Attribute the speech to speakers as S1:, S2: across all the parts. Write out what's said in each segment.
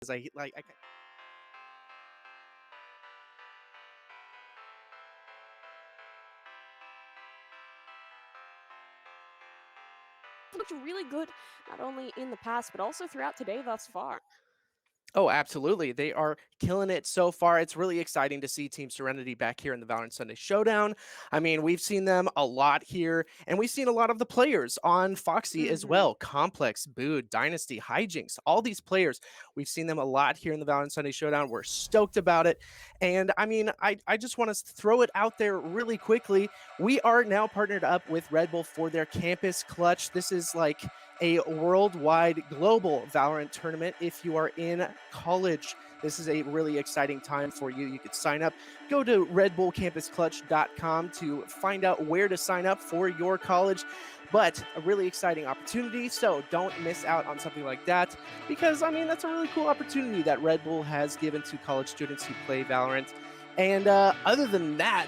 S1: 'cause I
S2: looked really good, not only in the past, but also throughout today thus far.
S1: Oh, absolutely. They are killing it so far. It's really exciting to see Team Serenity back here in the Valorant Sunday Showdown. I mean, we've seen them a lot here, and we've seen a lot of the players on Foxy as
S2: Hmm.
S1: well. Complex, Bood, Dynasty, Hijinks, all these players. We've seen them a lot here in the Valorant Sunday Showdown. We're stoked about it. And I mean, I just want to throw it out there really quickly. We are now partnered up with Red Bull for their Campus Clutch. This is like a worldwide global Valorant tournament. If you are in college, this is a really exciting time for you. You could sign up. Go to redbullcampusclutch.com to find out where to sign up for your college. But a really exciting opportunity. So don't miss out on something like that because, I mean, that's a really cool opportunity that Red Bull has given to college students who play Valorant. And other than that,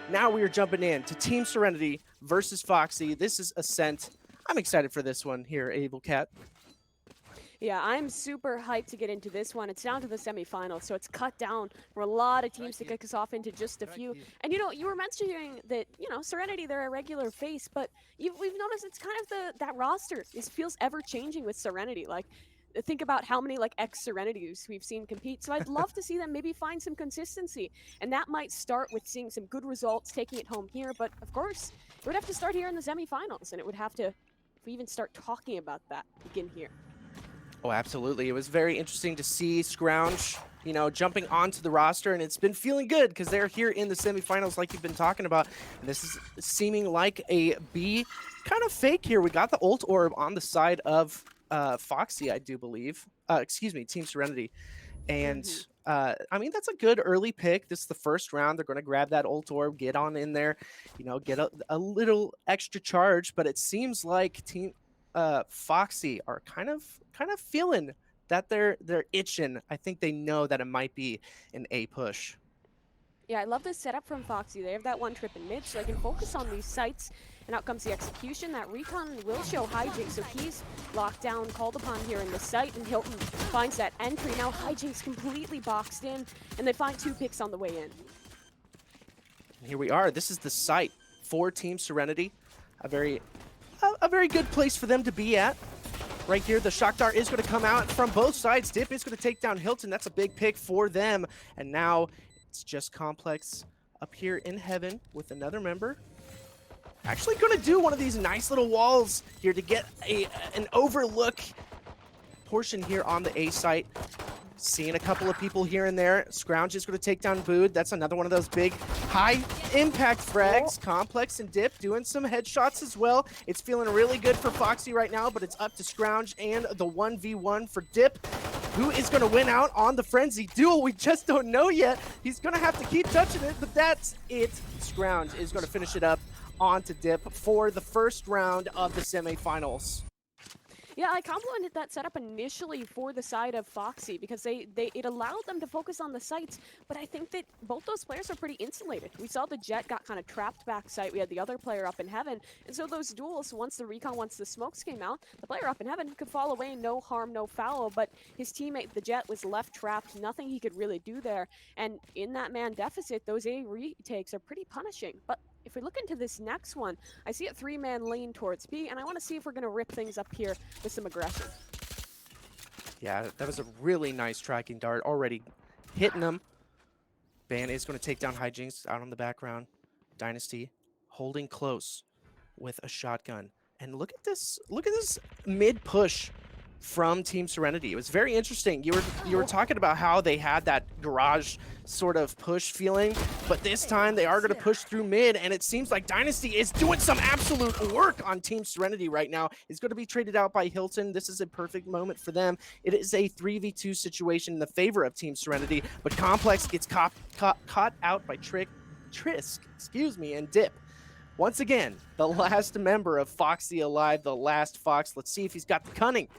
S1: now we are jumping in to Team Serenity versus Foxy. This is Ascent. I'm excited for this one here, Able Cat.
S2: Yeah, I'm super hyped to get into this one. It's down to the semifinals, so it's cut down for a lot of teams to kick us off into just a few. And you were mentioning that Serenity, they're a regular face, but we've noticed it's kind of that roster feels ever changing with Serenity. Like, think about how many like ex Serenities we've seen compete. So I'd love to see them maybe find some consistency, and that might start with seeing some good results, taking it home here. But of course, it would have to start here in the semifinals, and it would have to, if we even start talking about that, begin here.
S1: Oh, absolutely. It was very interesting to see Scrounge, jumping onto the roster, and it's been feeling good because they're here in the semifinals like you've been talking about. And this is seeming like a B kind of fake here. We got the ult orb on the side of Foxy, I do believe. Excuse me, Team Serenity. And
S2: Hmm.
S1: I mean, that's a good early pick. This is the first round. They're going to grab that ult orb, get on in there, get a little extra charge. But it seems like Team Foxy are kind of feeling that they're itching. I think they know that it might be an A push.
S2: Yeah, I love this setup from Foxy. They have that one trip in mid, so they can focus on these sites. And out comes the execution. That recon will show Hijinks, so he's locked down, called upon here in the site, and Hilton finds that entry. Now Hijinks completely boxed in, and they find two picks on the way in.
S1: And here we are. This is the site for Team Serenity. A very a very good place for them to be at. Right here, the shock dart is going to come out from both sides. Dip is going to take down Hilton. That's a big pick for them. And now it's just Complex up here in heaven with another member. Actually going to do one of these nice little walls here to get an overlook portion here on the A site. Seeing a couple of people here and there. Scrounge is going to take down Bood. That's another one of those big, high impact frags. Complex and Dip doing some headshots as well. It's feeling really good for Foxy right now, but it's up to Scrounge and the 1v1 for Dip. Who is going to win out on the Frenzy duel? We just don't know yet. He's going to have to keep touching it, but that's it. Scrounge is going to finish it up onto Dip for the first round of the semifinals.
S2: Yeah, I complimented that setup initially for the side of Foxy because it allowed them to focus on the sites, but I think that both those players are pretty insulated. We saw the Jet got kind of trapped back site. We had the other player up in heaven, and so those duels, once the smokes came out, the player up in heaven could fall away, no harm, no foul, but his teammate, the Jet, was left trapped, nothing he could really do there, and in that man deficit, those A retakes are pretty punishing. But if we look into this next one, I see a three-man lane towards B, and I want to see if we're going to rip things up here with some aggression.
S1: Yeah, that was a really nice tracking dart. Already hitting them. Ban is going to take down Hijinks out on the background. Dynasty holding close with a shotgun. And look at this. Look at this mid push from Team Serenity. It was very interesting. You were talking about how they had that garage sort of push feeling, but this time they are going to push through mid, and it seems like Dynasty is doing some absolute work on Team Serenity right now. It's going to be traded out by Hilton. This is a perfect moment for them. It is a 3v2 situation in the favor of Team Serenity, but Complex gets caught out by Trisk, and Dip. Once again, the last member of Foxy alive, the last Fox. Let's see if he's got the cunning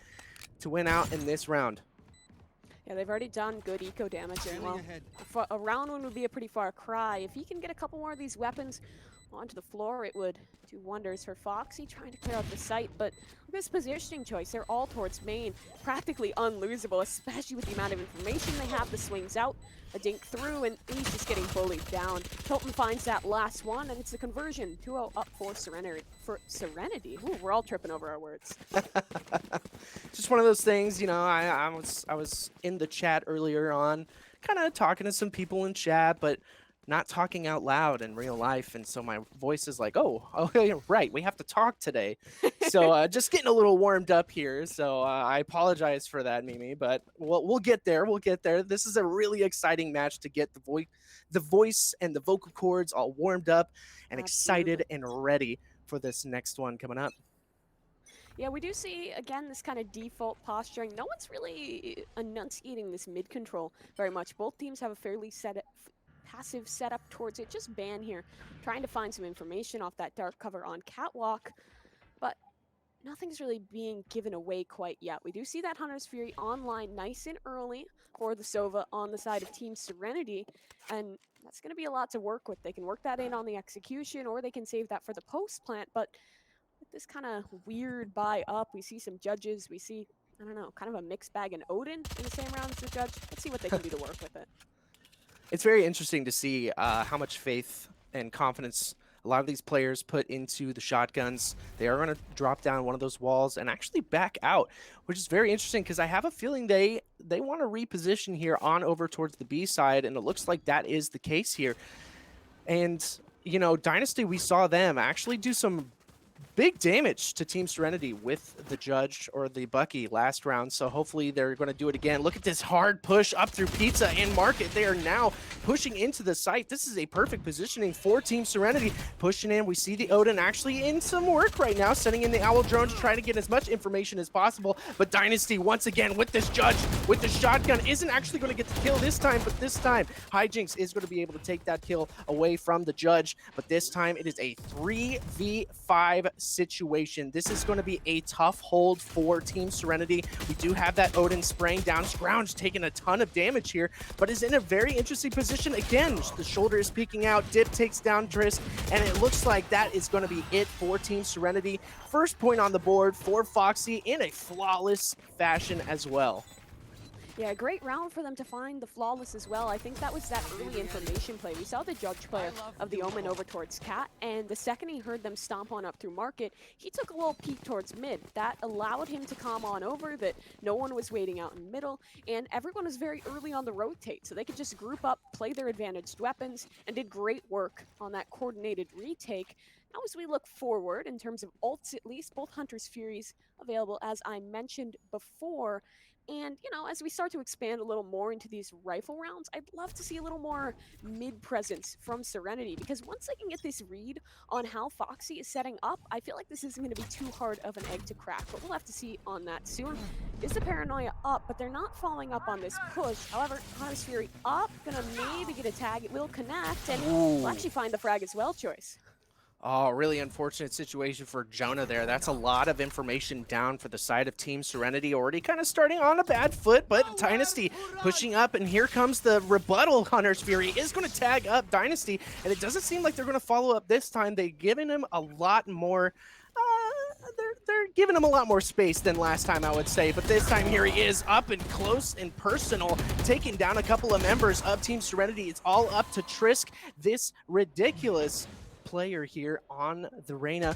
S1: to win out in this round.
S2: Yeah, they've already done good eco damage here. Well, a round one would be a pretty far cry. If he can get a couple more of these weapons, onto the floor, it would do wonders for Foxy, trying to clear out the site. But this positioning choice, they're all towards main, practically unlosable, especially with the amount of information they have. The swings out, a dink through, and he's just getting bullied down. Hilton finds that last one, and it's a conversion. 2-0 up for Serenity. Ooh, we're all tripping over our words.
S1: Just one of those things, you know. I was in the chat earlier on, kind of talking to some people in chat, but not talking out loud in real life, and so my voice is like, oh, yeah, right, we have to talk today. So just getting a little warmed up here. So I apologize for that, Mimi, but we'll get there. We'll get there. This is a really exciting match to get the voice and the vocal cords all warmed up and excited and ready for this next one coming up.
S2: Yeah, we do see, again, this kind of default posturing. No one's really enunciating this mid control very much. Both teams have a fairly passive setup towards it. Just Ban here, trying to find some information off that dark cover on Catwalk, but nothing's really being given away quite yet. We do see that Hunter's Fury online nice and early for the Sova on the side of Team Serenity, and that's going to be a lot to work with. They can work that in on the execution, or they can save that for the post plant, but with this kind of weird buy up, we see some judges, we see, I don't know, kind of a mixed bag in Odin in the same round as the judge. Let's see what they can do to work with it.
S1: It's very interesting to see how much faith and confidence a lot of these players put into the shotguns. They are going to drop down one of those walls and actually back out, which is very interesting because I have a feeling they want to reposition here on over towards the B side, and it looks like that is the case here. And, you know, Dynasty, we saw them actually do some big damage to Team Serenity with the Judge or the Bucky last round, so hopefully they're going to do it again. Look at this hard push up through Pizza and Market. They are now pushing into the site. This is a perfect positioning for Team Serenity. Pushing in, we see the Odin actually in some work right now, sending in the Owl drone to try to get as much information as possible, but Dynasty once again with this Judge, with the shotgun, isn't actually going to get the kill this time, but this time Hijinks is going to be able to take that kill away from the Judge, but this time it is a 3v5 situation. This is going to be a tough hold for Team Serenity. We do have that Odin spraying down. Scrounge taking a ton of damage here, but is in a very interesting position. Again, the shoulder is peeking out. Dip takes down Trisk, and it looks like that is going to be it for Team Serenity. First point on the board for Foxy in a flawless fashion as well.
S2: Yeah, great round for them to find the flawless as well. I think that was that early information play. We saw the Judge player of the Omen over towards Cat, and the second he heard them stomp on up through Market, he took a little peek towards mid. That allowed him to calm on over, that no one was waiting out in middle, and everyone was very early on the rotate, so they could just group up, play their advantaged weapons, and did great work on that coordinated retake. Now as we look forward, in terms of ults at least, both Hunter's Furies available, as I mentioned before. And, you know, as we start to expand a little more into these rifle rounds, I'd love to see a little more mid-presence from Serenity, because once they can get this read on how Foxy is setting up, I feel like this isn't going to be too hard of an egg to crack, but we'll have to see on that soon. Is the Paranoia up, but they're not following up on this push. However, Hunter's Fury up, gonna maybe get a tag, it will connect, and we'll actually find the frag as well, Choice.
S1: Oh, really unfortunate situation for Jonah there. That's a lot of information down for the side of Team Serenity. Already kind of starting on a bad foot, but Dynasty pushing up, and here comes the rebuttal. Hunter's Fury is going to tag up Dynasty, and it doesn't seem like they're going to follow up this time. They've given him a lot more... They're giving him a lot more space than last time, I would say, but this time here he is up and close and personal, taking down a couple of members of Team Serenity. It's all up to Trisk, this ridiculous player here on the Reyna.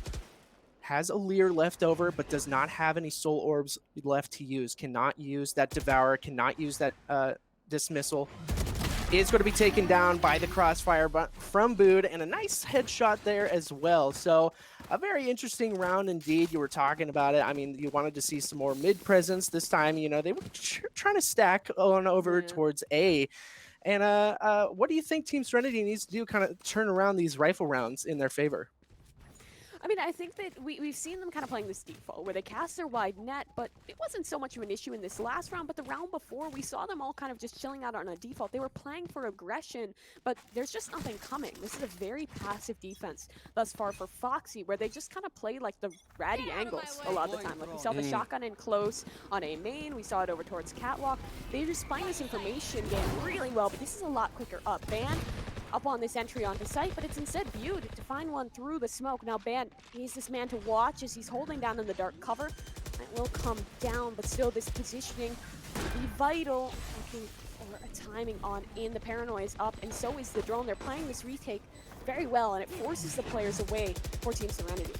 S1: Has a Leer left over, but does not have any soul orbs left to use. Cannot use that Devour, cannot use that Dismissal. Is going to be taken down by the crossfire from Bood, and a nice headshot there as well. So a very interesting round indeed. You were talking about it. I mean, you wanted to see some more mid presence this time. You know, they were trying to stack on over towards A. And what do you think Team Serenity needs to do, kind of turn around these rifle rounds in their favor?
S2: I mean, I think that we've seen them kind of playing this default, where they cast their wide net, but it wasn't so much of an issue in this last round, but the round before, we saw them all kind of just chilling out on a default. They were playing for aggression, but there's just nothing coming. This is a very passive defense thus far for Foxy, where they just kind of play like the ratty angles a lot of the time. Like we saw the shotgun in close on A main, we saw it over towards Catwalk. They're just playing this information game really well, but this is a lot quicker up. Van up on this entry onto site, but it's instead viewed to find one through the smoke. Now Ban needs this man to watch as he's holding down in the dark cover. It will come down, but still this positioning will be vital. Looking for a timing on in. The Paranoia is up, and so is the drone. They're playing this retake very well, and it forces the players away for Team Serenity.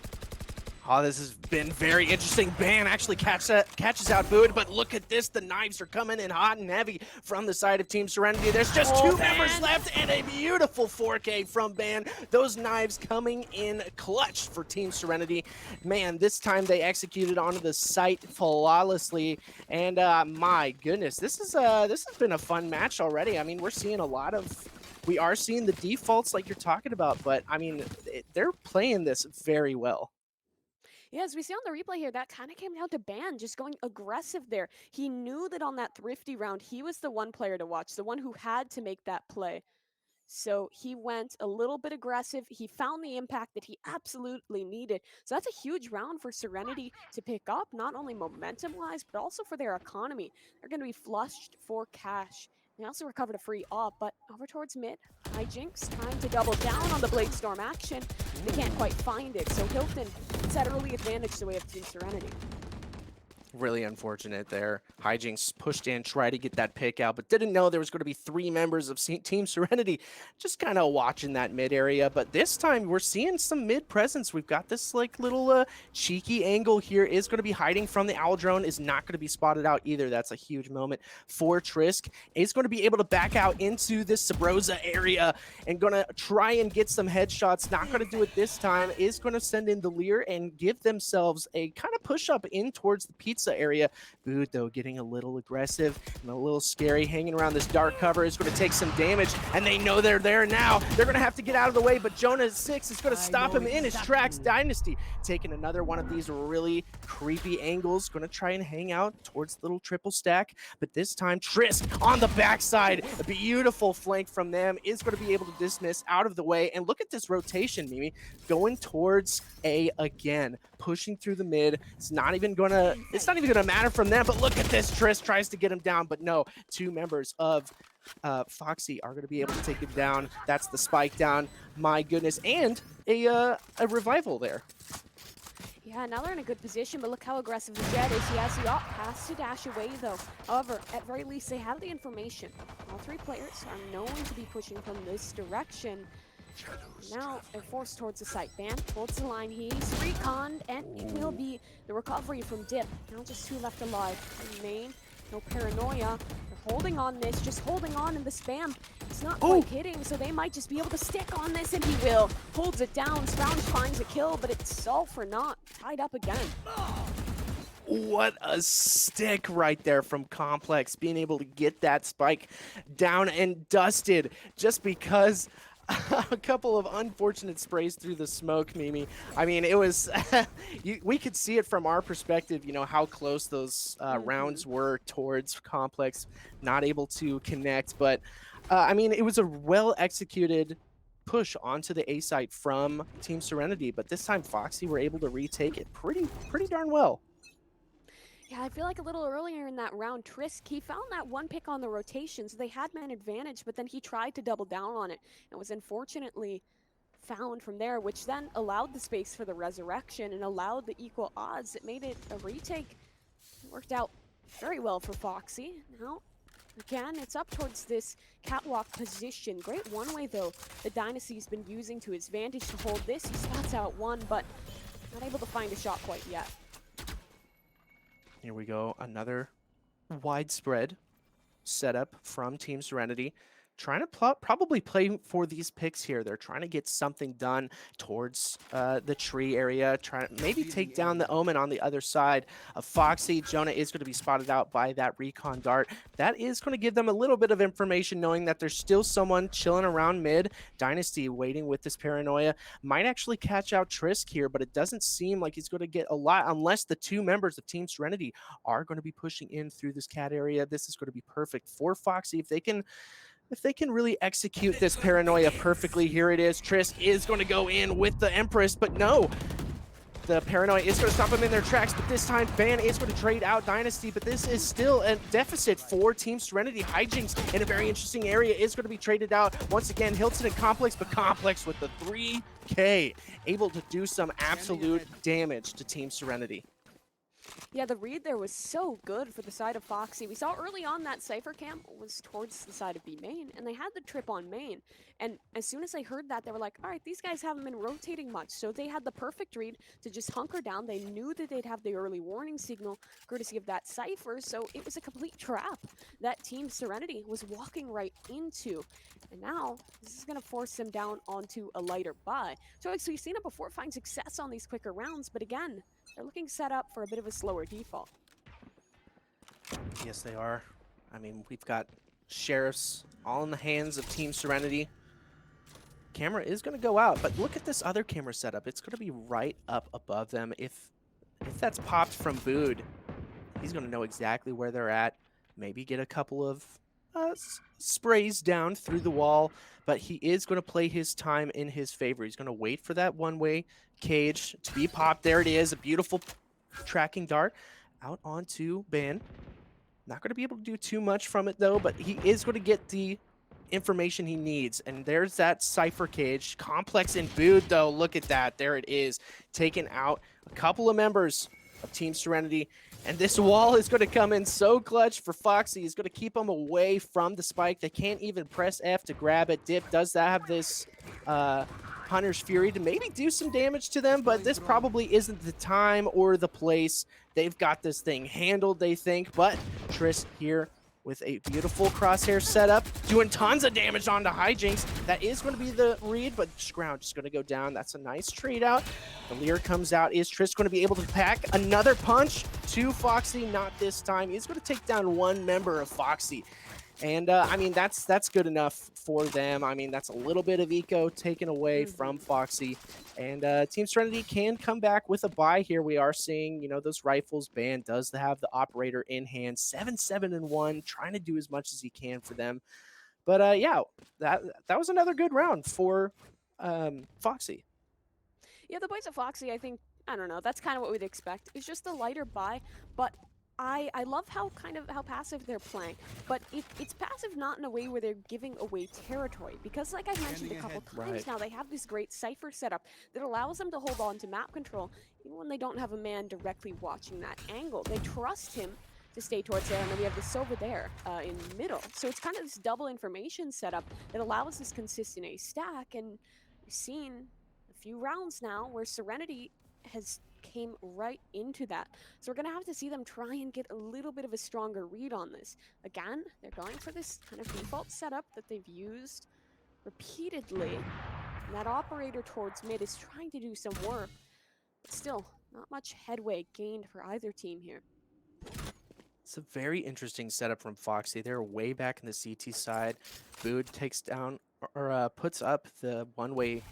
S1: Oh, this has been very interesting. Ban actually catches out Bood, but look at this. The knives are coming in hot and heavy from the side of Team Serenity. There's just two members left and a beautiful 4K from Ban. Those knives coming in clutch for Team Serenity. Man, this time they executed onto the site flawlessly. And my goodness, this has been a fun match already. I mean, we're seeing a lot of... We are seeing the defaults like you're talking about, but I mean, they're playing this very well.
S2: Yeah, as we see on the replay here, that kind of came down to Ban just going aggressive there. He knew that on that Thrifty round, he was the one player to watch, the one who had to make that play. So he went a little bit aggressive. He found the impact that he absolutely needed. So that's a huge round for Serenity to pick up, not only momentum-wise, but also for their economy. They're going to be flushed for cash. They also recovered a free op, but over towards mid, Hijinks trying to double down on the Blade Storm action. They can't quite find it, so Hilton gets that early advantage the way of Team Serenity.
S1: Really unfortunate there. Hijinks pushed in, tried to get that pick out, but didn't know there was going to be 3 members of Team Serenity just kind of watching that mid area. But this time we're seeing some mid presence. We've got this like little cheeky angle here. Is going to be hiding from the Owl drone. Is not going to be spotted out either. That's a huge moment for Trisk. Is going to be able to back out into this Sabrosa area and going to try and get some headshots. Not going to do it this time. Is going to send in the Lear and give themselves a kind of push up in towards the pizza area. Bood, though, getting a little aggressive and a little scary, hanging around this dark cover. Is going to take some damage, and they know they're there now. They're going to have to get out of the way, but Jonah 6 is going to stop him in his tracks. Dynasty taking another one of these really creepy angles. Going to try and hang out towards the little triple stack, but this time Trisk on the backside. A beautiful flank from them. Is going to be able to dismiss out of the way, and look at this rotation, Mimi, going towards A again, pushing through the mid. It's not even going to matter from them, but look at this. Trisk tries to get him down, but no. 2 members of Foxy are going to be able to take him down. That's the spike down. My goodness. And a revival there.
S2: Yeah, now they're in a good position, but look how aggressive the Jet is. He has the op pass to dash away, though. However, at very least, they have the information. All 3 players are known to be pushing from this direction. Now they're forced towards the site. Ban holds the line. He's reconned, and it will be the recovery from Dip. Now just 2 left alive. In main, no Paranoia. They're holding on this, just holding on in the spam. It's not quite hitting, so they might just be able to stick on this, and he will. Holds it down. Scrounge finds a kill, but it's all for naught. Tied up again.
S1: What a stick right there from Complex, being able to get that spike down and dusted just because a couple of unfortunate sprays through the smoke, Mimi. I mean, it was, we could see it from our perspective, you know, how close those rounds were towards Complex, not able to connect. But, I mean, it was a well-executed push onto the A site from Team Serenity. But this time, Foxy were able to retake it pretty darn well.
S2: Yeah, I feel like a little earlier in that round, Trisk, he found that one pick on the rotation, so they had man advantage, but then he tried to double down on it and was unfortunately found from there, which then allowed the space for the resurrection and allowed the equal odds. It made it a retake. It worked out very well for Foxy. Now, again, it's up towards this catwalk position. Great one-way, though, the Dynasty's been using to his advantage to hold this. He spots out one, but not able to find a shot quite yet.
S1: Here we go, another widespread setup from Team Serenity. Trying to probably play for these picks here. They're trying to get something done towards the tree area. Trying to maybe take down the Omen on the other side of Foxy. Jonah is going to be spotted out by that recon dart. That is going to give them a little bit of information, knowing that there's still someone chilling around mid. Dynasty waiting with this Paranoia. Might actually catch out Trisk here, but it doesn't seem like he's going to get a lot unless the 2 members of Team Serenity are going to be pushing in through this cat area. This is going to be perfect for Foxy if they can really execute this Paranoia perfectly. Here it is. Trisk is going to go in with the Empress, but no. The Paranoid is going to stop them in their tracks, but this time Van is going to trade out Dynasty, but this is still a deficit for Team Serenity. Hijinks in a very interesting area is going to be traded out. Once again, Hilton and Complex, but Complex with the 3K, able to do some absolute damage to Team Serenity.
S2: Yeah, the read there was so good for the side of Foxy. We saw early on that Cypher camp was towards the side of B main, and they had the trip on main. And as soon as they heard that, they were like, all right, these guys haven't been rotating much. So they had the perfect read to just hunker down. They knew that they'd have the early warning signal courtesy of that Cypher, so it was a complete trap that Team Serenity was walking right into. And now, this is going to force them down onto a lighter buy. So we've seen it before, find success on these quicker rounds, but again, they're looking set up for a bit of a slower default.
S1: Yes, they are. I mean, we've got Sheriffs all in the hands of Team Serenity. Camera is going to go out, but look at this other camera setup. It's going to be right up above them. If that's popped from Bood, he's going to know exactly where they're at. Maybe get a couple of sprays down through the wall, but he is going to play his time in his favor. He's going to wait for that one-way cage to be popped. There it is, a beautiful tracking dart out onto Ban. Not going to be able to do too much from it though, but he is going to get the information he needs. And there's that Cypher cage. Complex and Bood though, look at that. There it is, taking out a couple of members of Team Serenity. And this wall is going to come in so clutch for Foxy. He's going to keep them away from the spike. They can't even press F to grab it. Dip does have this Hunter's Fury to maybe do some damage to them, but this probably isn't the time or the place. They've got this thing handled, they think, but Triss here with a beautiful crosshair setup, doing tons of damage onto Hijinks. That is going to be the read, but Scrounge is going to go down. That's a nice trade out. The Leer comes out. Is Triss going to be able to pack another punch to Foxy? Not this time. He's going to take down one member of Foxy. And, I mean, that's good enough for them. I mean, that's a little bit of eco taken away from Foxy. And Team Serenity can come back with a buy here. We are seeing, you know, those rifles. Ban does have the operator in hand. 7-7-1, trying to do as much as he can for them. But, yeah, that was another good round for Foxy.
S2: Yeah, the boys of Foxy, I think, I don't know, that's kind of what we'd expect. It's just a lighter buy, but I love how passive they're playing, but it's passive not in a way where they're giving away territory, because like I've mentioned a couple times now, they have this great Cypher setup that allows them to hold on to map control even when they don't have a man directly watching that angle. They trust him to stay towards there, and then we have the Sova there in the middle. So it's kind of this double information setup that allows this consistent A stack, and we've seen a few rounds now where Serenity has came right into that. So we're going to have to see them try and get a little bit of a stronger read on this. Again, they're going for this kind of default setup that they've used repeatedly. And that operator towards mid is trying to do some work. But still, not much headway gained for either team here.
S1: It's a very interesting setup from Foxy. They're way back in the CT side. Bood takes down or puts up the one-way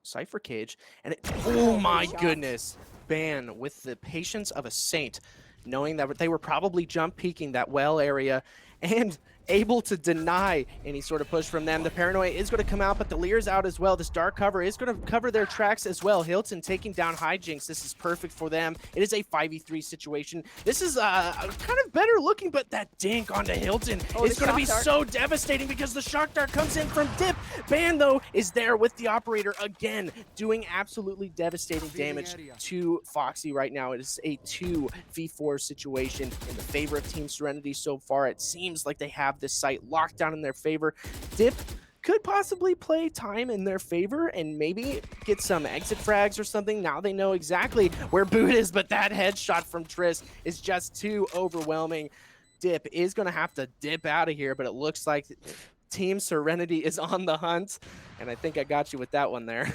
S1: Cypher cage, and oh my goodness, Ban with the patience of a saint, knowing that they were probably jump peeking that well area and able to deny any sort of push from them. The Paranoia is going to come out, but the Leer's out as well. This dark cover is going to cover their tracks as well. Hilton taking down Hijinks. This is perfect for them. It is a 5v3 situation. This is kind of better looking, but that dink onto Hilton is going to be so devastating because the shock dart comes in from Dip. Ban, though, is there with the operator again, doing absolutely devastating damage to Foxy right now. It is a 2v4 situation in the favor of Team Serenity so far. It seems like they have this site locked down in their favor. Dip could possibly play time in their favor and maybe get some exit frags or something. Now they know exactly where Bood is, but that headshot from Triss is just too overwhelming. Dip is going to have to dip out of here, but it looks like Team Serenity is on the hunt, and I think I got you with that one there.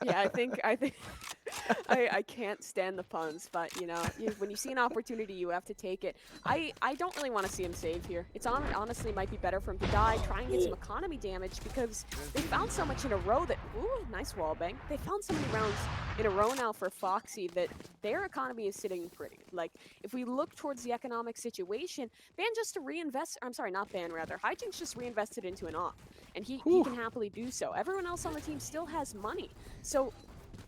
S2: Yeah, I think I can't stand the puns, but you know, when you see an opportunity, you have to take it. I don't really want to see him save here. It's honestly might be better for him to die, try and get some economy damage, because they found so much in a row that, ooh, nice wall bang. They found so many rounds in a row now for Foxy that their economy is sitting pretty. Like, if we look towards the economic situation, Ban just to reinvest, I'm sorry, not Ban, rather. Hijinks just reinvested into an op, and he can happily do so. Everyone else on the team still has money. So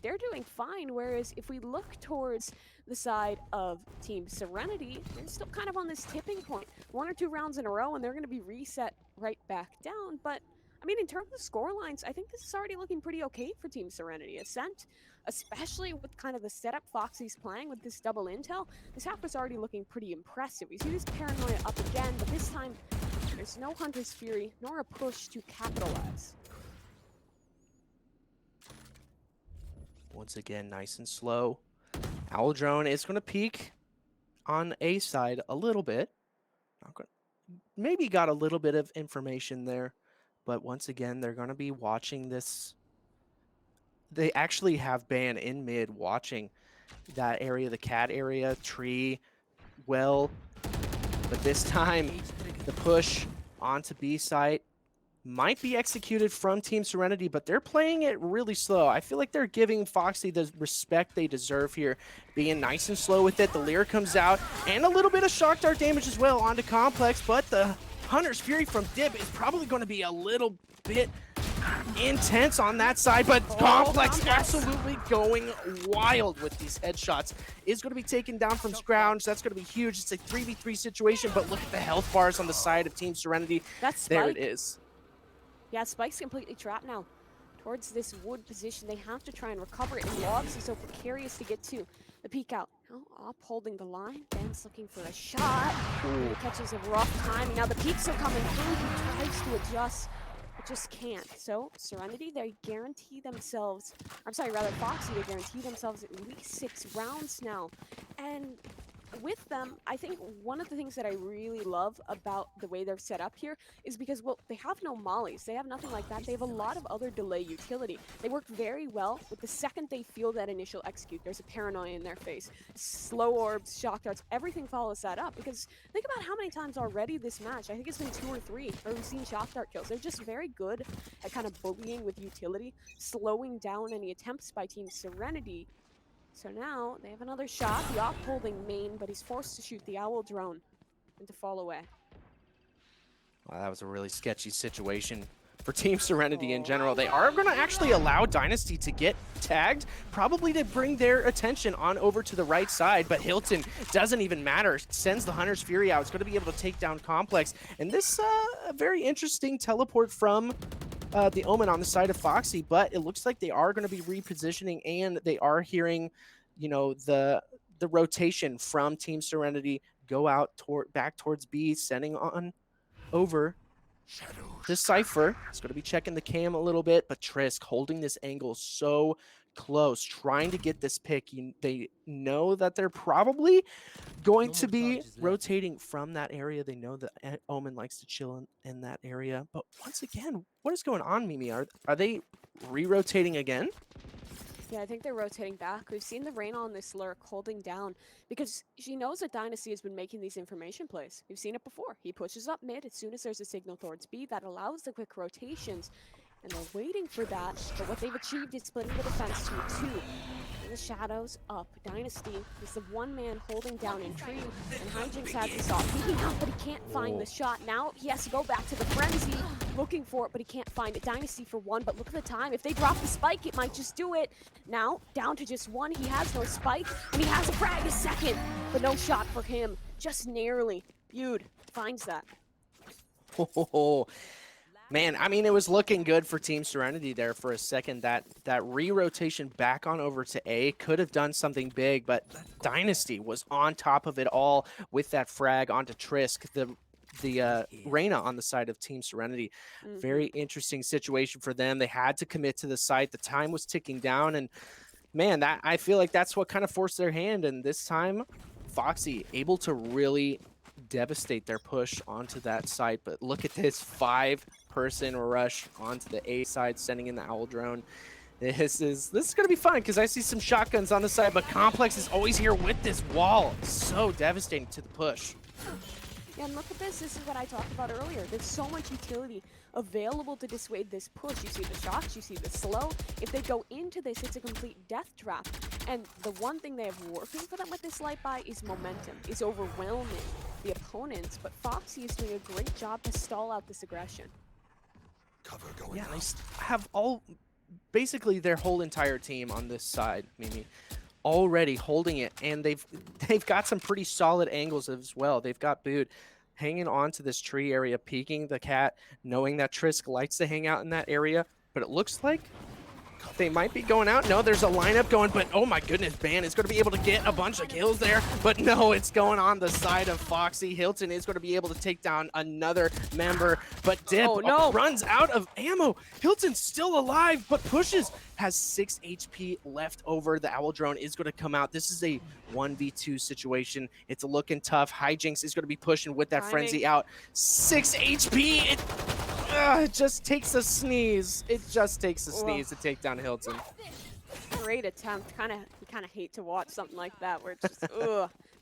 S2: they're doing fine. Whereas if we look towards the side of Team Serenity, they're still kind of on this tipping point. 1 or 2 rounds in a row, and they're going to be reset right back down. But I mean, in terms of score lines, I think this is already looking pretty okay for Team Serenity. Ascent, especially with kind of the setup Foxy's playing with this double intel, this half is already looking pretty impressive. We see this paranoia up again, but this time there's no Hunter's Fury nor a push to capitalize.
S1: Once again, nice and slow. Owl Drone is going to peek on A side a little bit. Not gonna, maybe got a little bit of information there, but once again, they're going to be watching this. They actually have Ban in mid watching that area, the cat area, tree, well, but this time the push onto B site might be executed from Team Serenity, but they're playing it really slow. I feel like they're giving Foxy the respect they deserve here, being nice and slow with it. The Leer comes out, and a little bit of shock dart damage as well onto Complex, but the Hunter's Fury from Dib is probably going to be a little bit intense on that side, but Complex absolutely going wild with these headshots. Is going to be taken down from Scrounge. That's going to be huge. It's a 3v3 situation, but look at the health bars on the side of Team Serenity.
S2: That's
S1: there
S2: Spike.
S1: it is.
S2: Yeah, Spike's completely trapped now. Towards this wood position, they have to try and recover it, and Logs is so precarious to get to. The peek out. Oh, up holding the line. Ben's looking for a shot. He catches a rough timing. Now the peeks are coming through. He tries to adjust, but just can't. So Serenity, they guarantee themselves, I'm sorry, rather Foxy, they guarantee themselves at least 6 rounds now. And with them, I think one of the things that I really love about the way they're set up here is because, well, they have no mollies. They have nothing like that. They have a lot of other delay utility. They work very well with the second they feel that initial execute. There's a paranoia in their face. Slow orbs, shock darts, everything follows that up. Because think about how many times already this match, I think it's been 2 or 3, where we've seen shock dart kills. They're just very good at kind of bullying with utility, slowing down any attempts by Team Serenity. So now they have another shot. The off holding main, but he's forced to shoot the Owl Drone and to fall away.
S1: Wow, that was a really sketchy situation for Team Serenity in general. They are going to actually allow Dynasty to get tagged, probably to bring their attention on over to the right side, but Hilton doesn't even matter. Sends the Hunter's Fury out. It's going to be able to take down Complex. And this very interesting teleport from the Omen on the side of Foxy, but it looks like they are going to be repositioning, and they are hearing, you know, the rotation from Team Serenity go out back towards B, sending on over to Cypher. It's going to be checking the cam a little bit, but Trisk holding this angle so close, trying to get this pick. They know that they're probably going to be rotating from that area. They know that Omen likes to chill in that area. But once again, what is going on, Mimi? Are they re-rotating again?
S2: Yeah, I think they're rotating back. We've seen the Reyna on this lurk holding down because she knows that Dynasty has been making these information plays. We've seen it before. He pushes up mid as soon as there's a signal towards B that allows the quick rotations, and they're waiting for that. But what they've achieved is splitting the defense to 2. In the shadows, up. Dynasty is the one man holding down in tree, and Hijinks has this off. Peeking out, but he can't find the shot. Now he has to go back to the frenzy, looking for it, but he can't find it. Dynasty for 1, but look at the time. If they drop the spike, it might just do it. Now, down to just 1. He has no spike, and he has a frag a second, but no shot for him. Just narrowly. Feud finds that.
S1: Oh, man, I mean, it was looking good for Team Serenity there for a second. That re-rotation back on over to A could have done something big, but Dynasty was on top of it all with that frag onto Trisk, the Reyna on the side of Team Serenity. Very interesting situation for them. They had to commit to the site. The time was ticking down, and man, I feel like that's what kind of forced their hand. And this time, Foxy able to really devastate their push onto that site. But look at this 5-person rush onto the A side, sending in the Owl Drone. This is going to be fun because I see some shotguns on the side, but Complex is always here with this wall. So devastating to the push.
S2: Yeah, and look at this. This is what I talked about earlier. There's so much utility available to dissuade this push. You see the shocks, you see the slow. If they go into this, it's a complete death trap. And the one thing they have working for them with this light buy is momentum, is overwhelming the opponents. But Foxy is doing a great job to stall out this aggression.
S1: Yeah, they have all basically their whole entire team on this side, Mimi, already holding it, and they've got some pretty solid angles as well. They've got Boot hanging on to this tree area, peeking the cat, knowing that Trisk likes to hang out in that area, but it looks like they might be going out. No, there's a lineup going, but oh my goodness, Ban is going to be able to get a bunch of kills there. But no, it's going on the side of Foxy. Hilton is going to be able to take down another member, but Dip runs out of ammo. Hilton's still alive, but pushes. Has 6 HP left over. The Owl Drone is going to come out. This is a 1v2 situation. It's looking tough. Hijinks is going to be pushing with that Frenzy out. 6 HP. It just takes a sneeze. It just takes a sneeze to take down Hilton.
S2: Great attempt. You kind of hate to watch something like that where it's just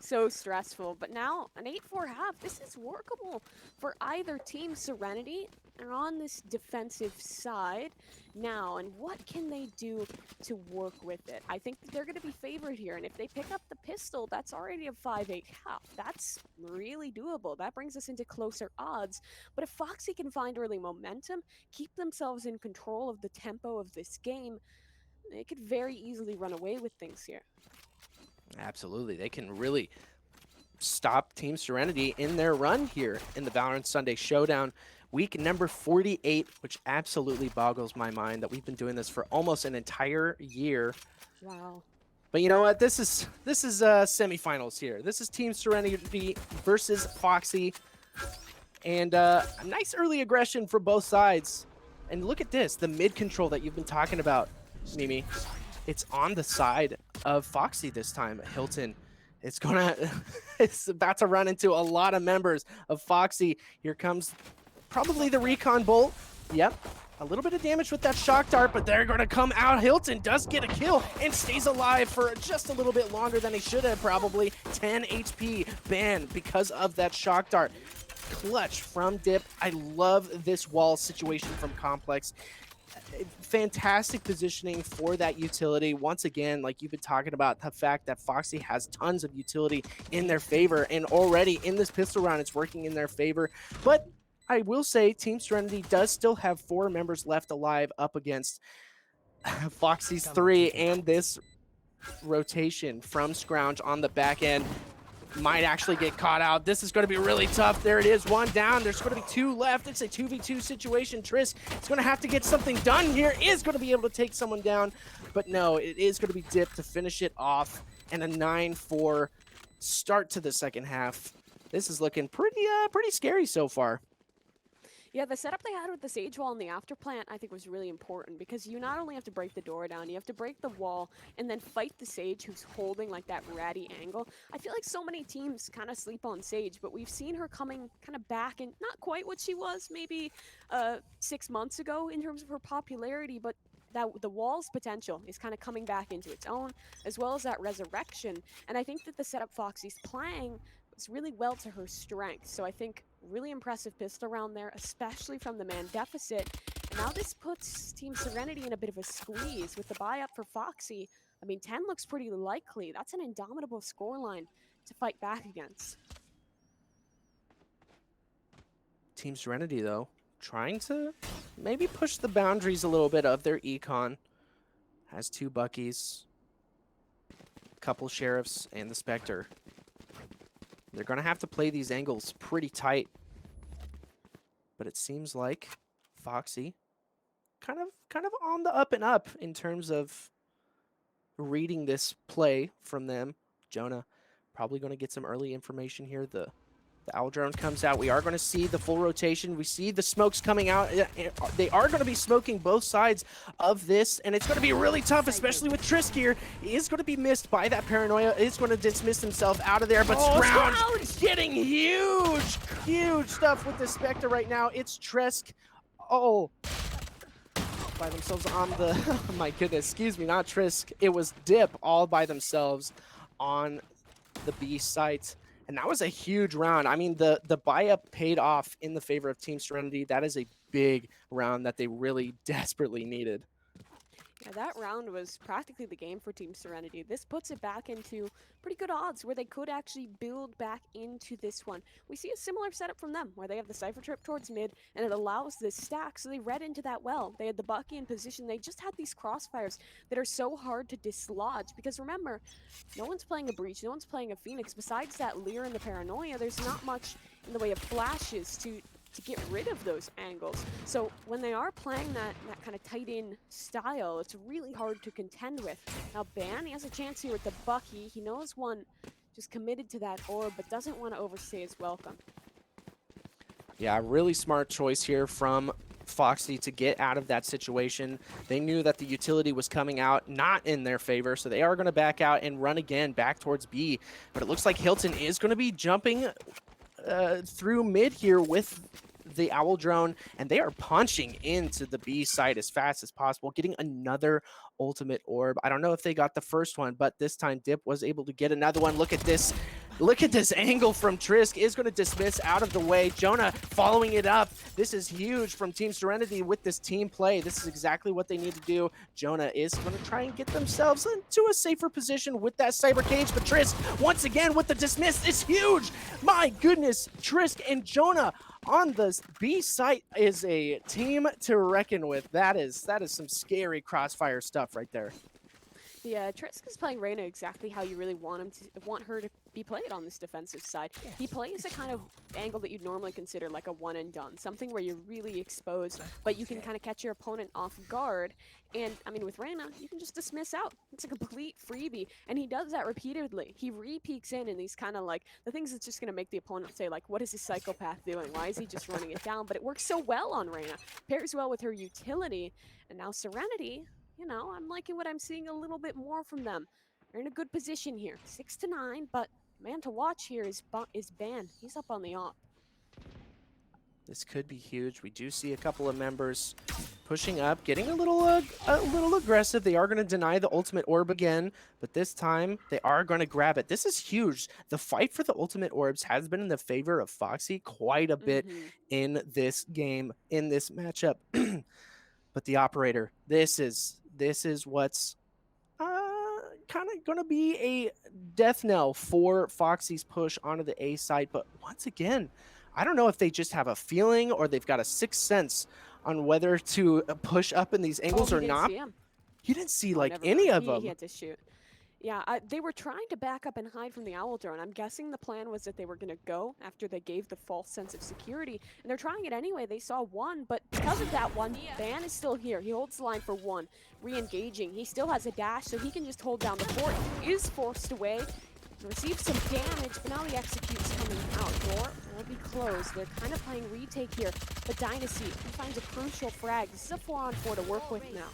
S2: so stressful. But now an 8-4 half. This is workable for either team. Serenity are on this defensive side now, and what can they do to work with it? I think that they're going to be favored here, and if they pick up the pistol, that's already a 5-8 half. That's really doable. That brings us into closer odds. But if Foxy can find early momentum, keep themselves in control of the tempo of this game, they could very easily run away with things here.
S1: Absolutely. They can really stop Team Serenity in their run here in the Valorant Sunday Showdown. Week number 48, which absolutely boggles my mind that we've been doing this for almost an entire year.
S2: Wow.
S1: But you know what? This is semifinals here. This is Team Serenity versus Foxy. And a nice early aggression for both sides. And look at this, the mid control that you've been talking about, Mimi. It's on the side of Foxy this time. Hilton, it's about to run into a lot of members of Foxy. Here comes probably the recon bolt. Yep, a little bit of damage with that shock dart, but they're going to come out. Hilton does get a kill and stays alive for just a little bit longer than he should have, probably. 10 HP banned because of that shock dart. Clutch from Dip. I love this wall situation from Complex. Fantastic positioning for that utility. Once again, like you've been talking about, the fact that Foxy has tons of utility in their favor, and already in this pistol round, it's working in their favor. But I will say Team Serenity does still have 4 members left alive up against Foxy's 3, and this rotation from Scrounge on the back end might actually get caught out. This is going to be really tough. There it is, 1 down. There's going to be 2 left. It's a 2v2 situation. Trisk is going to have to get something done here. Is going to be able to take someone down, but no, it is going to be Dip to finish it off, and a 9-4 start to the second half. This is looking pretty scary so far.
S2: Yeah, the setup they had with the Sage Wall and the After Plant, I think, was really important because you not only have to break the door down, you have to break the wall and then fight the Sage who's holding like that ratty angle. I feel like so many teams kind of sleep on Sage, but we've seen her coming kind of back and not quite what she was maybe 6 months ago in terms of her popularity, but that the wall's potential is kind of coming back into its own, as well as that resurrection. And I think that the setup Foxy's playing is really well to her strength. So I think really impressive pistol round there, especially from the man deficit. Now this puts Team Serenity in a bit of a squeeze with the buy up for Foxy. I mean, 10 looks pretty likely. That's an indomitable scoreline to fight back against.
S1: Team Serenity, though, trying to maybe push the boundaries a little bit of their econ. Has 2 Buckies, a couple Sheriffs, and the Spectre. They're going to have to play these angles pretty tight. But it seems like Foxy kind of on the up and up in terms of reading this play from them. Jonah probably going to get some early information here. The Owl Drone comes out. We are going to see the full rotation. We see the smokes coming out. They are going to be smoking both sides of this, and it's going to be really tough, especially with Trisk here. He is going to be missed by that paranoia. He's going to dismiss himself out of there, but Scrounge getting huge stuff with the Spectre right now. It's Trisk. Oh, by themselves on the, oh my goodness, excuse me, not Trisk. It was Dip all by themselves on the B site. And that was a huge round. I mean, the buy-up paid off in the favor of Team Serenity. That is a big round that they really desperately needed.
S2: Yeah, that round was practically the game for Team Serenity. This puts it back into pretty good odds where they could actually build back into this one. We see a similar setup from them where they have the Cypher trip towards mid and it allows this stack, so they read into that well. They had the Bucky in position. They just had these crossfires that are so hard to dislodge because remember, no one's playing a Breach, no one's playing a Phoenix. Besides that Leer and the Paranoia, there's not much in the way of flashes to get rid of those angles. So when they are playing that kind of tight-in style, it's really hard to contend with. Now Ban, he has a chance here with the Bucky. He knows one just committed to that orb, but doesn't want to overstay his welcome.
S1: Yeah, really smart choice here from Foxy to get out of that situation. They knew that the utility was coming out not in their favor, so they are going to back out and run again back towards B. But it looks like Hilton is going to be jumping through mid here with the Owl drone, and they are punching into the B site as fast as possible, getting another ultimate orb. I don't know if they got the first one, but this time Dip was able to get another one. Look at this. Look at this angle from Trisk. Is going to dismiss out of the way. Jonah following it up. This is huge from Team Serenity with this team play. This is exactly what they need to do. Jonah is going to try and get themselves into a safer position with that Cyber Cage, but Trisk, once again with the dismiss, is huge. My goodness, Trisk and Jonah on the B site is a team to reckon with. That is some scary crossfire stuff right there.
S2: Yeah, Trisk is playing Reyna exactly how you really want her to be played on this defensive side. He plays a kind of angle that you'd normally consider like a one and done, something where you're really exposed, but you can kind of catch your opponent off guard. And I mean, with Reyna, you can just dismiss out. It's a complete freebie, and he does that repeatedly. He re-peeks in, and he's kind of like the things that's just going to make the opponent say like, "What is this psychopath doing? Why is he just running it down?" But it works so well on Reyna, pairs well with her utility, and now Serenity. You know, I'm liking what I'm seeing a little bit more from them. They're in a good position here, 6-9, but man to watch here is Ban. He's up on the op.
S1: This could be huge. We do see a couple of members pushing up, getting a little aggressive. They are going to deny the ultimate orb again, but this time they are going to grab it. This is huge. The fight for the ultimate orbs has been in the favor of Foxy quite a bit in this game, in this matchup. But the operator, this is what's kind of going to be a death knell for Foxy's push onto the A side. But once again, I don't know if they just have a feeling or they've got a sixth sense on whether to push up in these angles or not. You didn't see like any of them.
S2: He had to shoot. Yeah, they were trying to back up and hide from the Owl drone. I'm guessing the plan was that they were going to go after they gave the false sense of security. And they're trying it anyway. They saw one, but because of that one, Ban is still here. He holds the line for one, re-engaging. He still has a dash, so he can just hold down the fort. He is forced away. Receives some damage, but now the execute's coming out. Door will be closed. They're kind of playing retake here. But Dynasty, he finds a crucial frag. This is a 4-on-4 to work with now.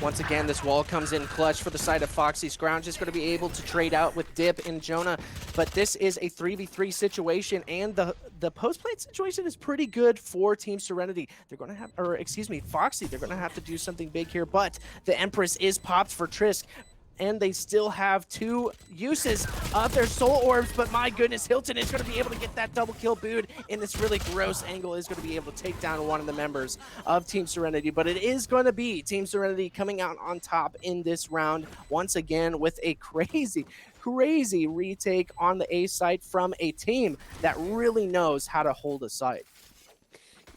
S1: Once again, this wall comes in clutch for the side of Foxy. Scrounge is going to be able to trade out with Dip and Jonah, but this is a 3v3 situation, and the post-plate situation is pretty good for Team Serenity. They're going to have, or excuse me, Foxy, they're going to have to do something big here, but the Empress is popped for Trisk, and they still have two uses of their soul orbs, but my goodness, Hilton is going to be able to get that double kill boot in this really gross angle, is going to be able to take down one of the members of Team Serenity, but it is going to be Team Serenity coming out on top in this round once again with a crazy retake on the A site from a team that really knows how to hold a site.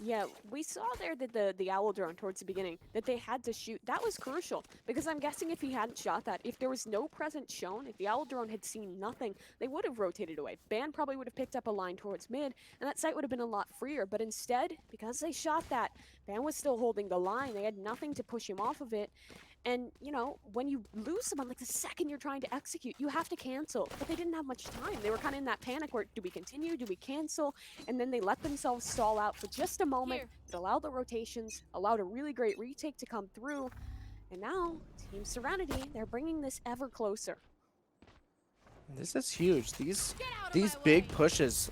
S2: Yeah, we saw there that the Owl drone towards the beginning, that they had to shoot. That was crucial, because I'm guessing if he hadn't shot that, if there was no presence shown, if the Owl drone had seen nothing, they would have rotated away. Ban probably would have picked up a line towards mid, and that site would have been a lot freer. But instead, because they shot that, Ban was still holding the line. They had nothing to push him off of it. And, you know, when you lose someone, like the second you're trying to execute, you have to cancel. But they didn't have much time. They were kind of in that panic where, do we continue? Do we cancel? And then they let themselves stall out for just a moment. It allowed the rotations, allowed a really great retake to come through. And now, Team Serenity, they're bringing this ever closer.
S1: This is huge. These big pushes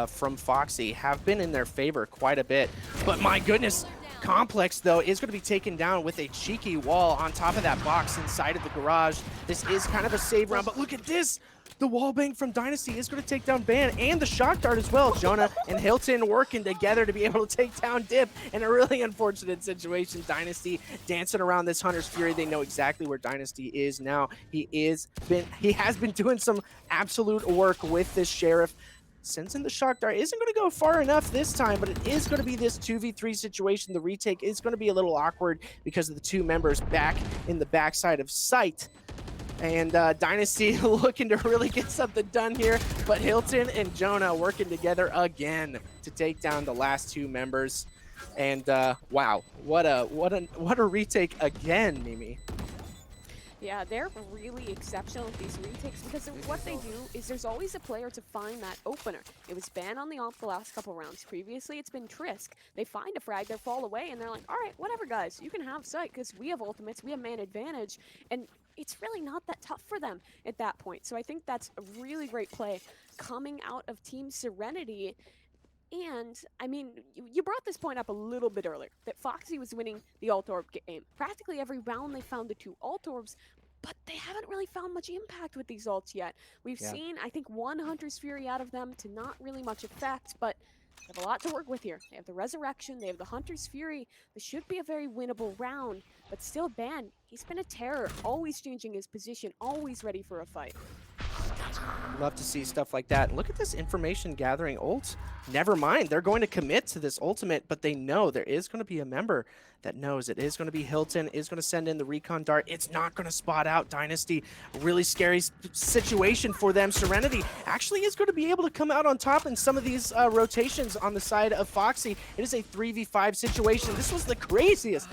S1: from Foxy have been in their favor quite a bit. But my goodness, Complex, though, is going to be taken down with a cheeky wall on top of that box inside of the garage. This is kind of a save round, but look at this. The wall bang from Dynasty is going to take down Ban and the shock dart as well. Jonah and Hilton working together to be able to take down Dip in a really unfortunate situation. Dynasty dancing around this Hunter's Fury. They know exactly where Dynasty is now. He has been doing some absolute work with this Sheriff. Sensing the shock dart isn't going to go far enough this time, but it is going to be this 2v3 situation. The retake is going to be a little awkward because of the two members back in the backside of sight. And Dynasty looking to really get something done here, but Hilton and Jonah working together again to take down the last two members. And wow, what a retake again, Mimi.
S2: Yeah, they're really exceptional with these retakes because what they do is there's always a player to find that opener. It was Ban on the off the last couple rounds. Previously, it's been Trisk. They find a frag, they fall away, and they're like, all right, whatever, guys. You can have sight because we have ultimates, we have man advantage, and it's really not that tough for them at that point. So I think that's a really great play coming out of Team Serenity. And, I mean, you brought this point up a little bit earlier, that Foxy was winning the Alt Orb game. Practically every round they found the two Alt Orbs, but they haven't really found much impact with these ults yet. We've seen, I think, one Hunter's Fury out of them to not really much effect, but they have a lot to work with here. They have the Resurrection, they have the Hunter's Fury. This should be a very winnable round, but still Ban, he's been a terror, always changing his position, always ready for a fight.
S1: Love to see stuff like that. Look at this information gathering ult. Never mind, they're going to commit to this ultimate, but they know there is going to be a member that knows it is going to be Hilton, is going to send in the recon dart. It's not going to spot out Dynasty. Really scary situation for them. Serenity actually is going to be able to come out on top in some of these rotations on the side of Foxy. It is a 3v5 situation. This was the craziest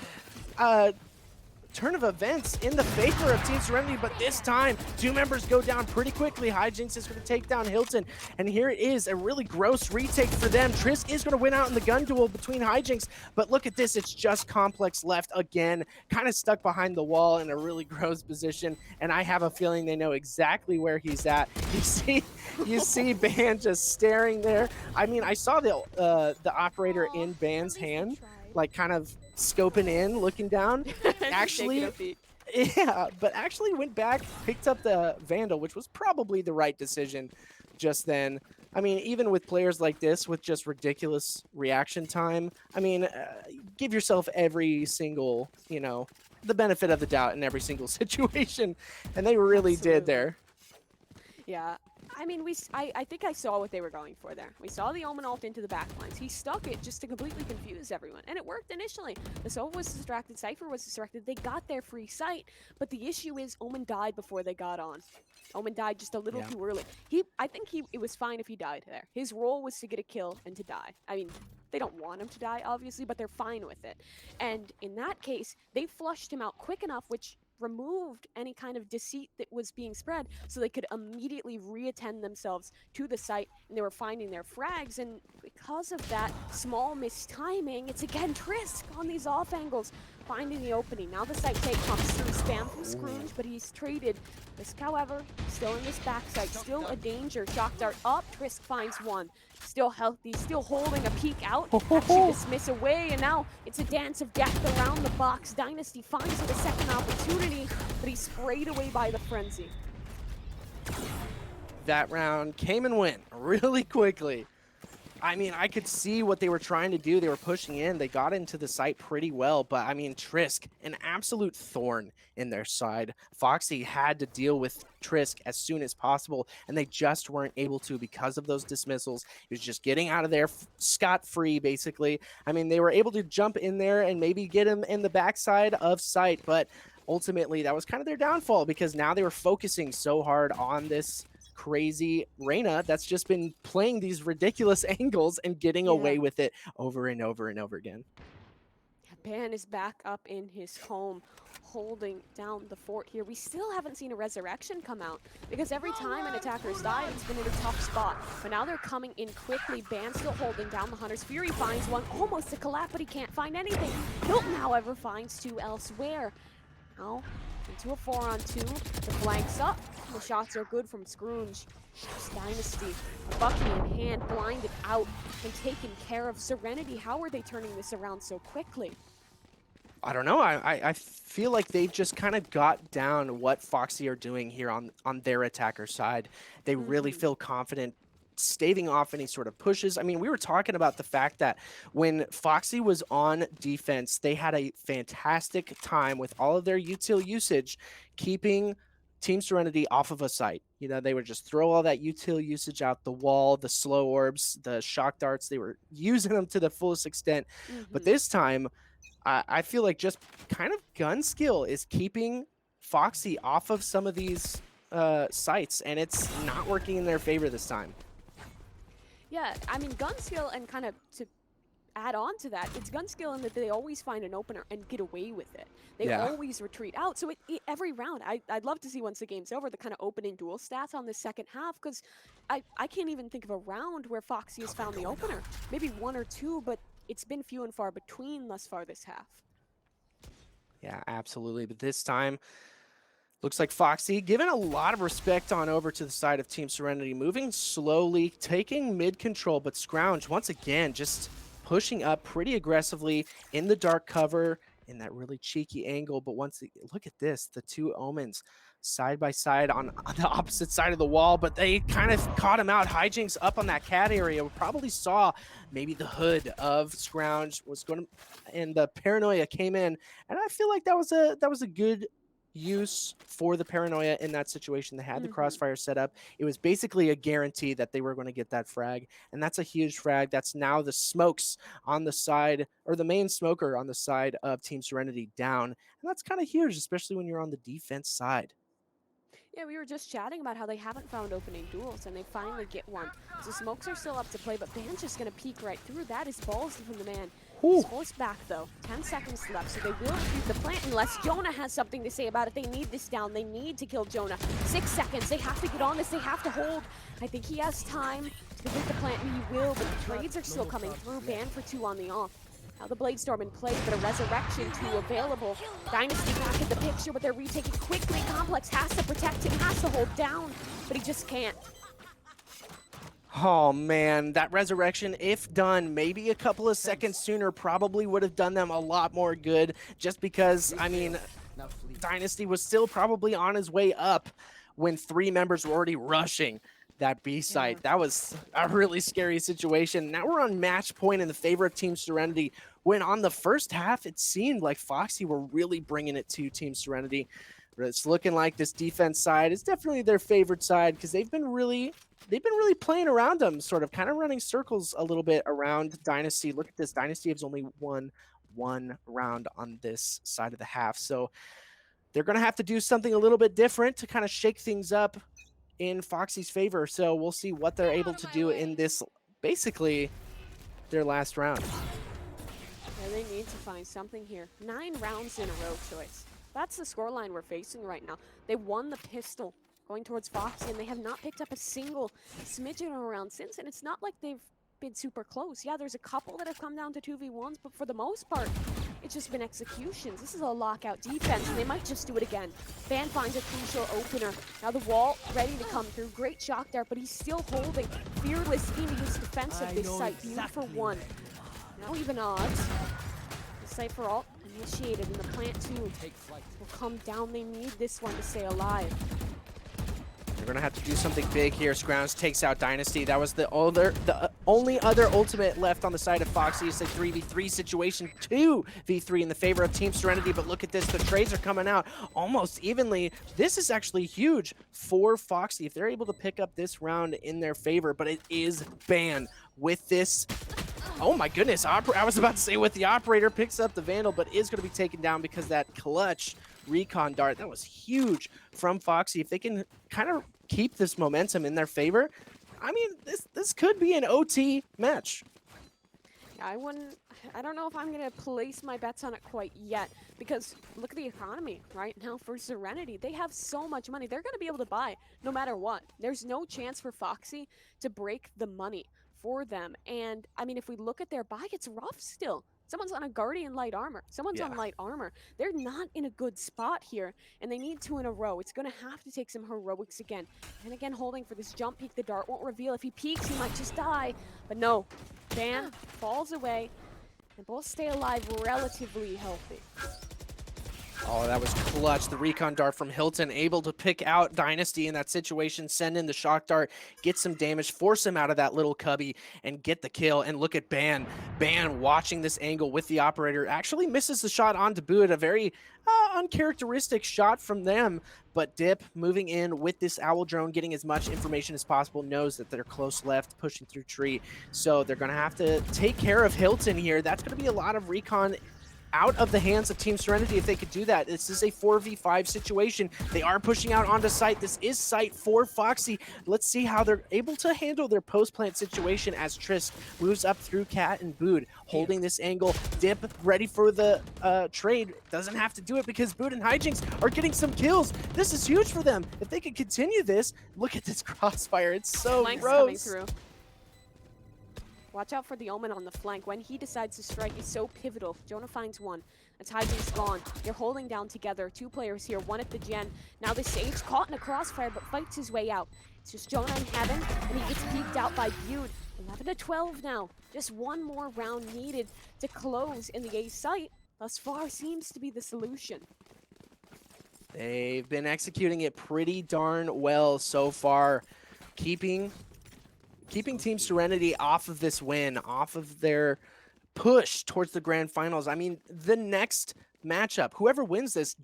S1: turn of events in the favor of Team Serenity, but this time, two members go down pretty quickly. Hijinks is going to take down Hilton, and here it is, a really gross retake for them. Trisk is going to win out in the gun duel between Hijinks, but look at this, it's just Complex left again, kind of stuck behind the wall in a really gross position, and I have a feeling they know exactly where he's at. You see Ban just staring there. I mean, I saw the operator in Ban's hand, like kind of scoping in, looking down. Actually, yeah, but actually went back, picked up the Vandal, which was probably the right decision just then. I mean, even with players like this with just ridiculous reaction time, I mean, give yourself every single, you know, the benefit of the doubt in every single situation, and they really did there.
S2: Yeah. I mean, I think I saw what they were going for there. We saw the Omen ult into the backlines. He stuck it just to completely confuse everyone. And it worked initially. The Sova was distracted, Cypher was distracted. They got their free sight. But the issue is Omen died before they got on. Omen died just a little too early. I think it was fine if he died there. His role was to get a kill and to die. I mean, they don't want him to die, obviously, but they're fine with it. And in that case, they flushed him out quick enough, which removed any kind of deceit that was being spread so they could immediately reattend themselves to the site, and they were finding their frags. And because of that small mistiming, it's again Trisk on these off angles finding the opening. Now the site take comes through, spam from Scrooge, but he's traded. Trisk, however, still in this backside, still a danger. Shock dart up, Trisk finds one. Still healthy, still holding a peek out. Actually dismiss away, and now it's a dance of death around the box. Dynasty finds it a second opportunity, but he's sprayed away by the frenzy.
S1: That round came and went really quickly. I mean, I could see what they were trying to do. They were pushing in. They got into the site pretty well. But, I mean, Trisk, an absolute thorn in their side. Foxy had to deal with Trisk as soon as possible, and they just weren't able to because of those dismissals. He was just getting out of there scot-free, basically. I mean, they were able to jump in there and maybe get him in the backside of sight. But ultimately, that was kind of their downfall because now they were focusing so hard on this crazy Reyna that's just been playing these ridiculous angles and getting away with it over and over and over again.
S2: Ban is back up in his home, holding down the fort here. We still haven't seen a resurrection come out because every time an attacker's died, it's been in a tough spot. But now they're coming in quickly. Ban still holding down the Hunter's Fury, finds one, almost a collapse, but he can't find anything. Hilton, however, finds two elsewhere. Now, Into a 4-on-2. The flanks up. The shots are good from Scroonge. Dynasty, a Bucky in hand, blinded out and taken care of. Serenity, how are they turning this around so quickly?
S1: I don't know. I feel like they've just kind of got down what Foxy are doing here on their attacker side. They really feel confident staving off any sort of pushes. I mean, we were talking about the fact that when Foxy was on defense, they had a fantastic time with all of their util usage, keeping Team Serenity off of a site. You know, they would just throw all that util usage out the wall, the slow orbs, the shock darts. They were using them to the fullest extent. But this time, I feel like just kind of gun skill is keeping Foxy off of some of these sites, and it's not working in their favor this time.
S2: Yeah, I mean, gun skill, and kind of to add on to that, it's gun skill in that they always find an opener and get away with it. They always retreat out. So every round, I'd love to see once the game's over the kind of opening duel stats on the second half, because I can't even think of a round where Foxy has found the opener. Maybe one or two, but it's been few and far between thus far this half.
S1: Yeah, absolutely. But this time, looks like Foxy giving a lot of respect on over to the side of Team Serenity, moving slowly, taking mid control, but Scrounge, once again, just pushing up pretty aggressively in the dark cover, in that really cheeky angle. But look at this, the two Omens side by side on the opposite side of the wall, but they kind of caught him out. Hijinks up on that cat area. We probably saw maybe the hood of Scrounge was going to, and the paranoia came in, and I feel like that was a good use for the paranoia in that situation. They had the crossfire set up. It was basically a guarantee that they were going to get that frag, and that's a huge frag. That's now the smokes on the side, or the main smoker on the side of Team Serenity down, and that's kind of huge, especially when you're on the defense side.
S2: Yeah, we were just chatting about how they haven't found opening duels, and they finally get one. So smokes are still up to play, but Ban's just going to peek right through. That is ballsy from the man. He's forced back, though. 10 seconds left, so they will defuse the plant unless Jonah has something to say about it. They need this down. They need to kill Jonah. 6 seconds. They have to get on this. They have to hold. I think he has time to complete the plant, and he will, but the trades are still coming through. Ban for 2 on the off. Now the Bladestorm in play, but a Resurrection 2 available. Dynasty back in the picture, but they're retaking quickly. Complex has to protect him, has to hold down, but he just can't.
S1: Oh man, that Resurrection, if done maybe a couple of seconds sooner, probably would have done them a lot more good, just because, I mean, Dynasty was still probably on his way up when 3 members were already rushing that B site. That was a really scary situation. Now we're on match point in the favor of Team Serenity, when on the first half, it seemed like Foxy were really bringing it to Team Serenity. But it's looking like this defense side is definitely their favorite side, because they've been really playing around them, sort of kind of running circles a little bit around Dynasty. Look at this. Dynasty has only won 1 round on this side of the half. So they're going to have to do something a little bit different to kind of shake things up in Foxy's favor. So we'll see what they're able to do in this, basically their last round.
S2: Yeah, they need to find something here. 9 rounds in a row, Choice. That's the scoreline we're facing right now. They won the pistol going towards Foxy, and they have not picked up a single smidgen of a round since, and it's not like they've been super close. Yeah, there's a couple that have come down to 2v1s, but for the most part, it's just been executions. This is a lockout defense, and they might just do it again. Van finds a crucial opener. Now the wall ready to come through. Great shock there, but he's still holding. Fearless in his defense of this site. Viewed for 1. Now even odds. The site for ult initiated, and the plant 2 will come down. They need this one to stay alive.
S1: They're going to have to do something big here. Scrounge takes out Dynasty. That was the only other ultimate left on the side of Foxy. It's a 3v3 situation, 2v3 in the favor of Team Serenity. But look at this. The trades are coming out almost evenly. This is actually huge for Foxy if they're able to pick up this round in their favor. But it is Ban with this. Oh my goodness. I was about to say with the operator picks up the Vandal, but is going to be taken down because that clutch recon dart, that was huge from Foxy. If they can kind of keep this momentum in their favor, I mean, this could be an OT match.
S2: Yeah, I don't know if I'm gonna place my bets on it quite yet, because look at the economy right now for Serenity. They have so much money. They're gonna be able to buy no matter what. There's no chance for Foxy to break the money for them. And I mean, if we look at their buy, it's rough still. Someone's on a Guardian light armor. Someone's
S1: Yeah.
S2: on light armor. They're not in a good spot here, and they need two in a row. It's going to have to take some heroics again. And again, holding for this jump peek. The dart won't reveal. If he peeks, he might just die. But no, Van falls away, and both stay alive relatively healthy.
S1: Oh, that was clutch. The recon dart from Hilton able to pick out Dynasty in that situation, send in the shock dart, get some damage, force him out of that little cubby, and get the kill. And look at Ban. Ban watching this angle with the operator actually misses the shot onto Boot. A very uncharacteristic shot from them. But Dip moving in with this owl drone, getting as much information as possible, knows that they're close left, pushing through tree. So they're going to have to take care of Hilton here. That's going to be a lot of recon out of the hands of Team Serenity if they could do that. This is a 4v5 situation. They are pushing out onto site. This is site for Foxy. Let's see how they're able to handle their post-plant situation as Trisk moves up through Cat and Bood, holding this angle. Dip ready for the trade. Doesn't have to do it because Bood and Hijinks are getting some kills. This is huge for them. If they could continue this, look at this crossfire. It's so
S2: Flank's
S1: gross.
S2: coming through. Watch out for the Omen on the flank. When he decides to strike, he's so pivotal. Jonah finds one. That's Hijinks gone. They're holding down together. Two players here, one at the gen. Now the Sage caught in a crossfire, but fights his way out. It's just Jonah in heaven, and he gets peeked out by Bude. 11 to 12 now. Just one more round needed to close in the A site. Thus far seems to be the solution.
S1: They've been executing it pretty darn well so far, keeping Team Serenity off of this win, off of their push towards the grand finals. I mean, the next matchup, whoever wins this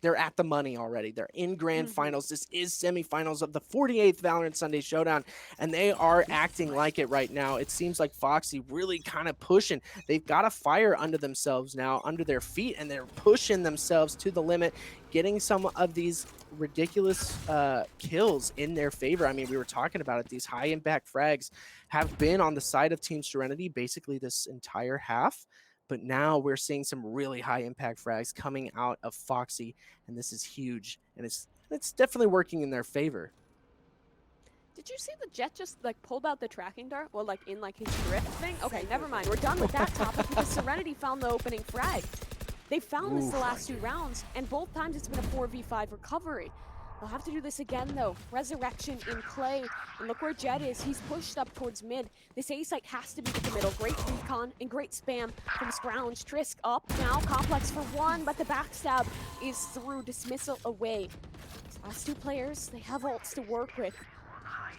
S1: they're at the money already. They're in grand finals. This is semifinals of the 48th Valorant Sunday Showdown, and they are acting like it right now. It seems like Foxy really kind of pushing. They've got a fire under themselves now, under their feet, and they're pushing themselves to the limit, getting some of these ridiculous kills in their favor. I mean, we were talking about it. These high impact frags have been on the side of Team Serenity basically this entire half. But now we're seeing some really high impact frags coming out of Foxy, and this is huge, and it's definitely working in their favor.
S2: Did you see the Jet just like pulled out the tracking dart? Well, like in like his drift thing? Okay, never mind. We're done with that topic because Serenity found the opening frag. They found this the last two rounds, and both times it's been a 4v5 recovery. They'll have to do this again, though. Resurrection in play. And look where Jet is. He's pushed up towards mid. This A site has to be the middle. Great recon and great spam from Scrounge. Trisk up now. Complex for one, but the backstab is through. Dismissal away. These last two players, they have ults to work with.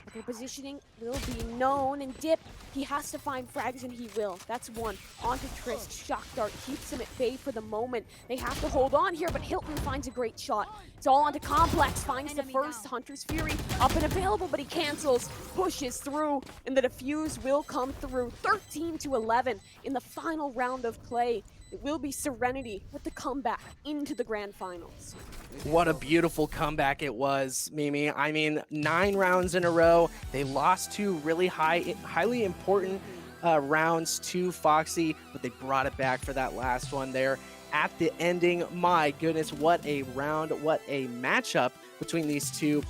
S2: But their positioning will be known, and Dip, he has to find frags, and he will. That's one. Onto Trisk. Shock Dart keeps him at bay for the moment. They have to hold on here, but Hilton finds a great shot. It's all onto Complex, finds the first. Hunter's Fury up and available, but he cancels, pushes through, and the defuse will come through. 13 to 11 in the final round of play. It will be Serenity with the comeback into the grand finals.
S1: What a beautiful comeback it was, Mimi. I mean, 9 rounds in a row. They lost 2 really highly important rounds to Foxy, but they brought it back for that last one there at the ending. My goodness, what a round, what a matchup between these two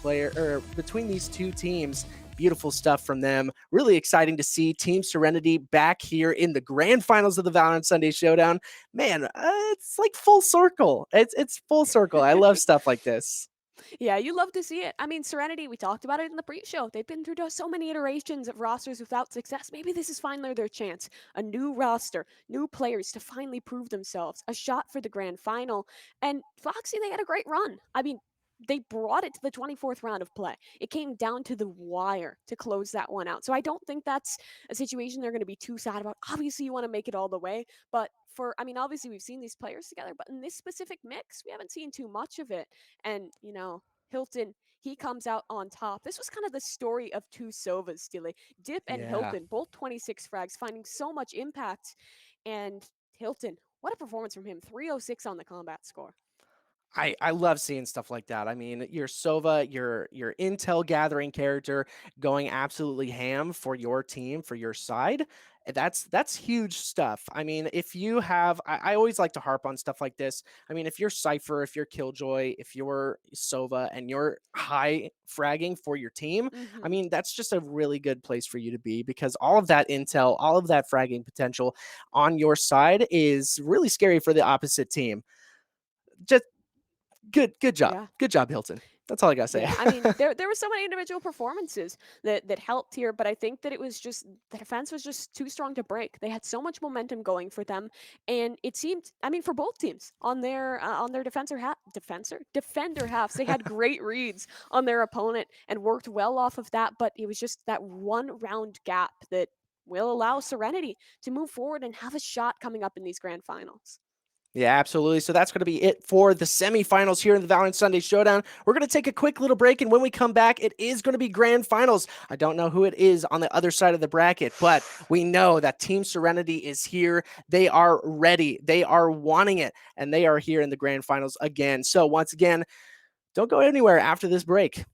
S1: teams. Beautiful stuff from them. Really exciting to see Team Serenity back here in the grand finals of the Valorant Sunday Showdown. Man, it's like full circle. It's full circle. I love stuff like this.
S2: Yeah, you love to see it. I mean, Serenity, we talked about it in the pre-show. They've been through so many iterations of rosters without success. Maybe this is finally their chance. A new roster, new players to finally prove themselves. A shot for the grand final. And Foxy, they had a great run. I mean, they brought it to the 24th round of play. It came down to the wire to close that one out. So I don't think that's a situation they're going to be too sad about. Obviously, you want to make it all the way, but I mean, obviously we've seen these players together, but in this specific mix, we haven't seen too much of it. And, you know, Hilton, he comes out on top. This was kind of the story of two Sovas, Steely. Dip and
S1: Yeah.
S2: Hilton, both 26 frags, finding so much impact. And Hilton, what a performance from him. 306 on the combat score.
S1: I love seeing stuff like that. I mean, your Sova, your intel gathering character going absolutely ham for your team, for your side. That's huge stuff. I mean, if you have, I always like to harp on stuff like this. I mean, if you're Cypher, if you're Killjoy, if you're Sova, and you're high fragging for your team, I
S2: Hmm.
S1: mean, that's just a really good place for you to be, because all of that intel, all of that fragging potential on your side is really scary for the opposite team. Just
S2: Yeah.
S1: good job, Hilton. That's all I gotta say.
S2: Yeah, I mean, there were so many individual performances that helped here, but I think that it was just the defense was just too strong to break. They had so much momentum going for them, and it seemed, I mean, for both teams on their defender halves, they had great reads on their opponent and worked well off of that. But it was just that one round gap that will allow Serenity to move forward and have a shot coming up in these grand finals.
S1: Yeah, absolutely. So that's going to be it for the semifinals here in the Valorant Sunday Showdown. We're going to take a quick little break, and when we come back, it is going to be grand finals. I don't know who it is on the other side of the bracket, but we know that Team Serenity is here. They are ready. They are wanting it, and they are here in the grand finals again. So once again, don't go anywhere after this break.